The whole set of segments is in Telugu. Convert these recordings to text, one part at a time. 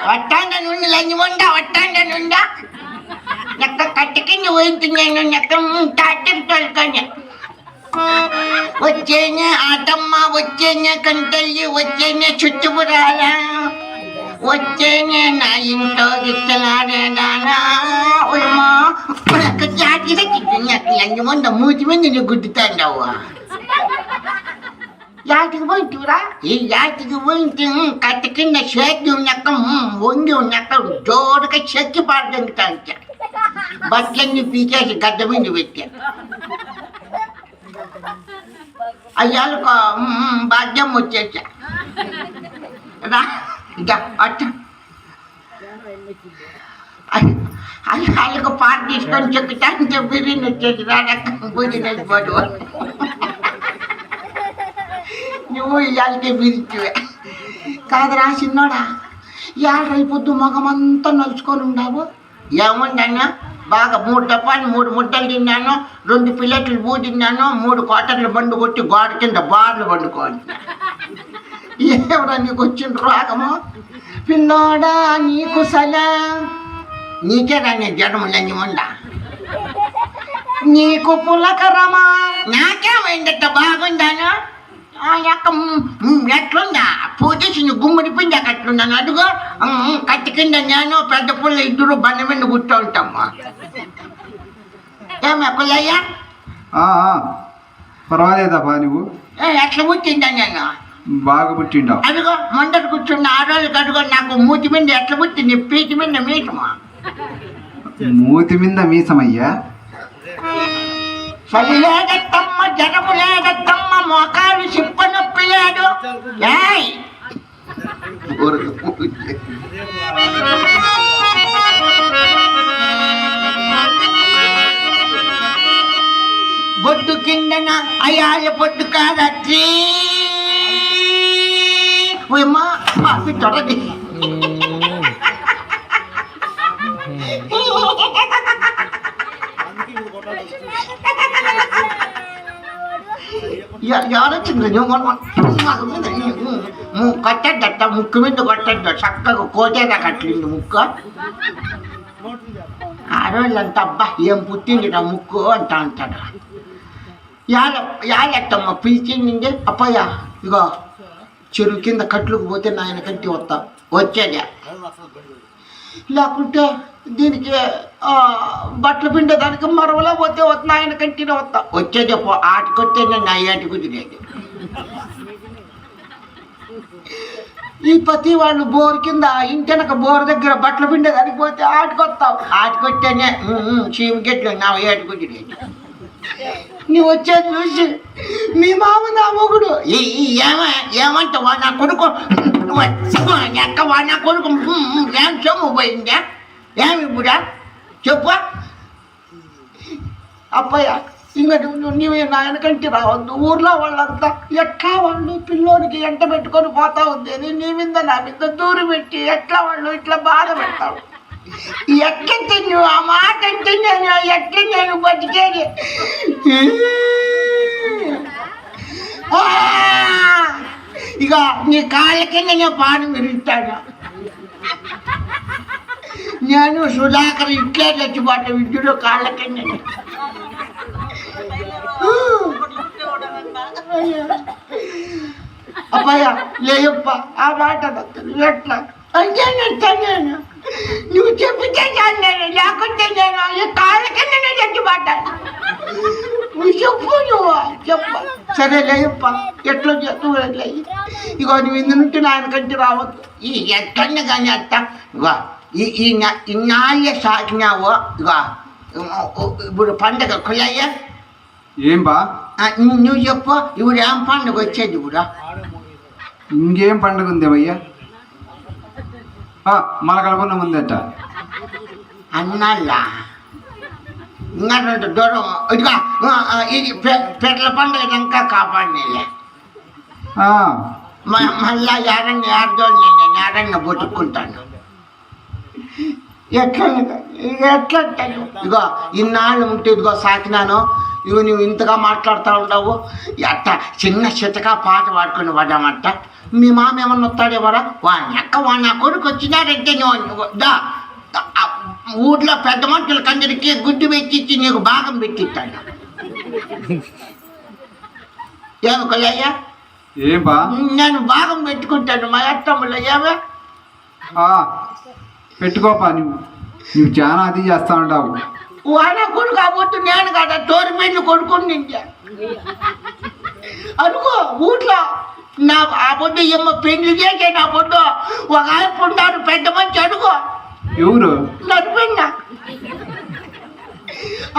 వట్టాండ నుండి లంజముండా వట్టాండ నుండా ఎక్క కట్టుకింది పోయింటున్నాను ఎక్క టాటర్ తోలుకొని వచ్చేనే ఆటమ్మ వచ్చేనే కంటల్లి వచ్చేనే చుట్టుపురాల వచ్చేనే నా ఇంట్లో గిట్టలాడేదానా ఉమ్మా జాతి లంజముండ మూతి మీద నువ్వు గుడ్డుతాండవ్వా యాటికి పోయింటురా ఈ యాటికి పోయింటి కట్ట కింద చేతి ఉన్నాక వంగి ఉన్నాక జోరుగా చెక్కి పాడుతా బట్టలన్నీ పీకేసి గడ్డ మీద పెట్టా అయ్యాలకు భాగ్యం వచ్చేసా రా అట్ట అయ్యాలకు పాట తీసుకొని చెక్కుతాను చెప్పి వచ్చేసి రాక భోజనం పోదు నువ్వు ఇవాళకే పిలిచివే కాదురా చిన్నోడా ఇవాళ రేపొద్దు మగమంతా నలుచుకొని ఉన్నావు ఏముందన్నా బాగా 3 డబ్బాలు 3 ముద్దలు తిన్నాను 2 పిల్లట్లు పూ తిన్నాను 3 క్వార్టర్లు బండు కొట్టి గోడ కింద బార్లు పండుకోవాలి ఏమరా నీకు వచ్చిండ్రు రాగము పిల్లోడా నీకు సలా నీకే రాని జడములని ఉండా నీకు పులకరమా నాకేమైందట బాగుందాను ఎట్లుందా పూజేసి గుమ్మడిపోయింది అట్లున్నాను అడుగు కత్తి కింద నేను పెద్ద పుల్ల ఇద్దరు బండ మీద కూర్చో ఉంటామ్మా ఏమే పుల్లయ్యా పర్వాలేదబ్బా నువ్వు ఎట్లా పుట్టిందా నేను బాగా పుట్టిండా అదిగో ముందర కూర్చున్న ఆ రోజుకి అడుగు నాకు మూతి మీద ఎట్లా పుట్టింది పీటి మీద మీటమా మూతి మీద మీసమయ్యా చలి లేదత్తమ్మ జనము లేదత్తమ్మ మోకాలు చిప్ప నొప్పి లేదు బొడ్డు కిందన అయ్యాల పొడ్డు కాదీ ఓయమ్మా తొడది ఎవరొచ్చింది కట్టద్దట ముక్కు మీద కొట్టద్దు చక్కగా కోటేదా కట్టింది ముక్కు ఆ రోజులంతా అబ్బా ఏం పుట్టింది నా ముక్కు అంటా అంటాడు యాలెట్టమ్మ పిలిచింది అప్పయ్య ఇగో చెరువు కింద కట్లుకు పోతే నాయన కంటి వస్తా వచ్చేదే లేకుంటే దీనికి బట్టలు పిండేదానికి మరవలా పోతే వస్తా ఆయన కంటిన్యూ వస్తా వచ్చేదే పో ఆటకొస్తే నేను నా ఏటి కుదిరేది ఈ ప్రతి వాళ్ళు బోరు కింద ఇంటెనక బోరు దగ్గర బట్టలు పిండేదానికి పోతే ఆటకొస్తావు ఆటకొస్తేనే చీమకెట్లు నా ఏటి కుదిరేది నువ్వు వచ్చేది చూసి మీ మామ నా మొగుడు ఏమంటావా నా కొడుకు ఎక్కవా నా కొడుకు ఏం సొమ్ము పోయిందా ఏమి బుడా చెప్పు అప్పయ్య ఇంకా నువ్వు నాయన కంటి రావద్దు ఊర్లో వాళ్ళంతా ఎట్లా వాళ్ళు పిల్లోనికి ఎంట పెట్టుకొని పోతా ఉంది నీ మీద నా మీద దూరం పెట్టి ఎట్లా వాళ్ళు ఇట్లా బాధ పెడతావు ఎట్లంటే నువ్వు ఆ మాట అంటే నేను ఎట్లా నేను బతికేది ఇక నీ కాళ్ళ కింద నేను పాను విరుస్తాను నేను సుధాకర్ ఇట్లే చచ్చిపోతా విద్యుడు కాళ్ళ కింద అబ్బాయ లేయప్ప ఆ మాట ఎట్లా అంటే నేను నువ్వు చెప్పితే నేను లేకుంటే నేను ఈ కాళ్ళ కిందనే చచ్చిపోతాను చెప్పు నువ్వు చెప్ప సరే లేయప్ప ఎట్లా నువ్వు ఇగో నువ్వు ఇందు నుండి నాయన కంటే రావద్దు ఈ ఎట్లన్నా కానీ అట్ట ఇగో ఈ నాళ్ళే సాకినావు ఇగో ఇప్పుడు పండగ కులయ్యా ఏం బా నువ్వు చెప్పు ఇప్పుడు ఏం పండుగ వచ్చేది ఇప్పుడు ఇంకేం పండుగ ఉంది అయ్యా మన కలపన్న ముందట అన్నాళ్ళ ఇంకా 2 దూరం ఇదిగా ఇది పెట్ల పండుగ ఇంకా కాపాడినలే మళ్ళా ఏడదోళ్ళు నేను ఏడన్నా బతుక్కుంటాను ఎట్లా ఇగో ఇన్నాళ్ళు ఉంటే ఇదిగో సాకినాను ఇవి నువ్వు ఇంతగా మాట్లాడుతూ ఉండవు అట్ట చిన్న చితక పాట పాడుకుని పడ్డామట్ట మీ మామ ఏమన్నా వస్తాడేమరా వాని అక్క వాడి నా కొడుకు వచ్చినాడంటే నువ్వు ఊర్లో పెద్ద మనుషులకి అందరికీ గుడ్డు పెట్టించి నీకు భాగం పెట్టిస్తాడు ఏమి కొయ్యా ఏం బా నేను భాగం పెట్టుకుంటాను మా అత్తమ్మలో ఏమే పెట్టుకోపా నువ్వు చాలా అది చేస్తా ఉంటావు వాన కొడుకు కాబట్టి నేను కదా తోరి పెళ్ళి కొడుకుని నింటే అనుకో ఊట్లో నా ఆ పొద్దు ఏమో పెళ్లి చేసే నా పొద్దు ఒక ఆయన ఉంటాడు పెద్ద మంచి అడుగు ఎవరు నడిపోయిన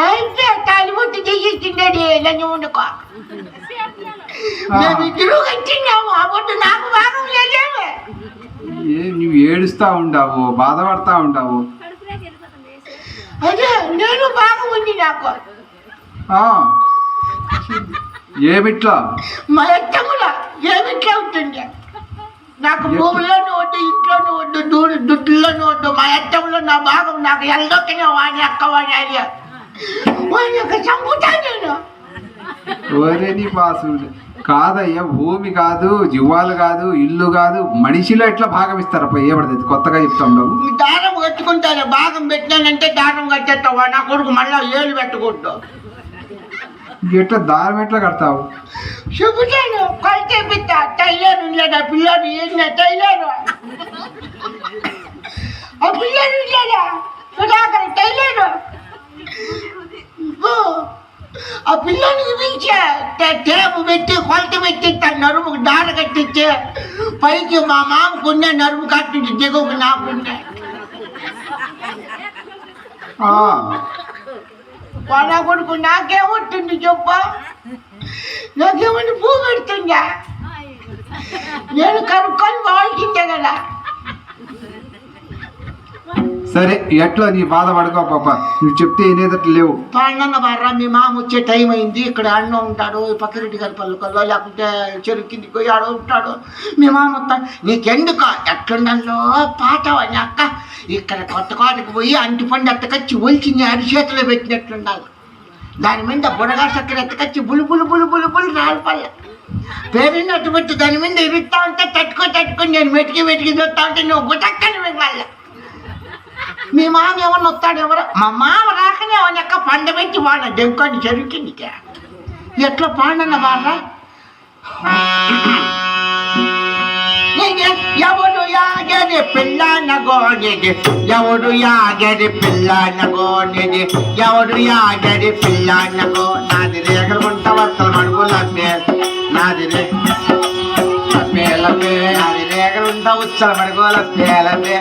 అయితే తాలిబొట్టు చేసేసిండేది నన్ను వండుకో మేము ఇద్దరు కట్టినాము ఆ పొద్దు నాకు భాగం లేదేమే నువ్వు ఏడుస్తా ఉండవు బాధపడతా ఉండవు అదే నేను భాగం ఉంది నాకు ఏమిట్లా మా ఎత్తముల ఏమిట్లా ఉంటుంది నాకు భూమిలోనూ వద్దు ఇంట్లోనూ వద్దు దుడ్డులోనూ వద్దు మా ఎత్తంలో నా భాగం నాకు ఎల్దొక్కిన వాడి అక్క వాడి అయ్యా వాడి యొక్క చంపుతా నేను ఒరే నీ పాసుడు కాదయ్యా భూమి కాదు జీవాలు కాదు ఇల్లు కాదు మనిషిలో ఎట్లా భాగం ఇస్తారప్ప ఏపడుతుంది కొత్తగా చెప్తా ఉండవు దారం కట్టుకుంటారు భాగం పెట్టినానంటే దారం కట్టేస్తావా నా కొడుకు మళ్ళీ ఏళ్ళు పెట్టకూడదు ఎట్లా దారం ఎట్లా కడతావు చెబుతాను కలిసే పిత్త టైలర్ లేదా పిల్లలు ఏంటంటే టైలర్ ఆ పిల్లలు లేదా సుధాకర్ టైలర్ ఆ పిల్లలకి పిలిచే టేపు పెట్టి కొలత పెట్టి తన నరుముకు దార కట్టించే పైకి మా మామకున్న నరుము కట్టించి దిగుకు నాకున్నా వాళ్ళ కొడుకు నాకేముంటుంది చెప్ప నాకేమన్నా పువ్వు పెడుతుందా నేను కనుక్కొని వాళ్ళకిందే కదా సరే ఎట్లా నీ బాధ పడుకో పాప నువ్వు చెప్తే ఏనేదట్లు లేవు పండగ బారా మీ మామ వచ్చే టైం అయింది ఇక్కడ అన్న ఉంటాడు పక్కిరెడ్డి గారి పల్లెకల్లో లేకుంటే చెరుకు కిందికి పోయి ఆడ ఉంటాడు మీ మామ వస్తాడు నీకెందుకు ఎట్లుండల్లో పాట అని అక్క ఇక్కడ కొత్త కోటకి పోయి అంటి పండు ఎత్తకొచ్చి ఒలిచింది అరిచేతిలో పెట్టినట్లుండాలి దాని మీద బుడగా చక్కెర ఎత్తకొచ్చి బులు రాలిపల్ల పేరున్నట్టు పెట్టి దాని మీద ఇరుస్తా ఉంటే తట్టుకొని నేను మెటికి చూస్తా ఉంటే నువ్వు గుటక్కని మిగల మీ మామ ఏమన్నా వస్తాడు ఎవరు మా మామ రాకనే అవన్నీ ఎక్క పండబెట్టి వాళ్ళ దెంకొని జరుగుతుంది ఎట్లా పాండన్న బాగా ఎవడు యాగరి పిల్లనగోనిది ఎవడు యాగరి పిల్లనగోనిది ఎవడు యాగరి పిల్లనగో నాది రేగలు గుంట వస్తలు మడుగుల నాది నాది రేగలు ఉంట ఉచ్చల మడుగుల పేలమే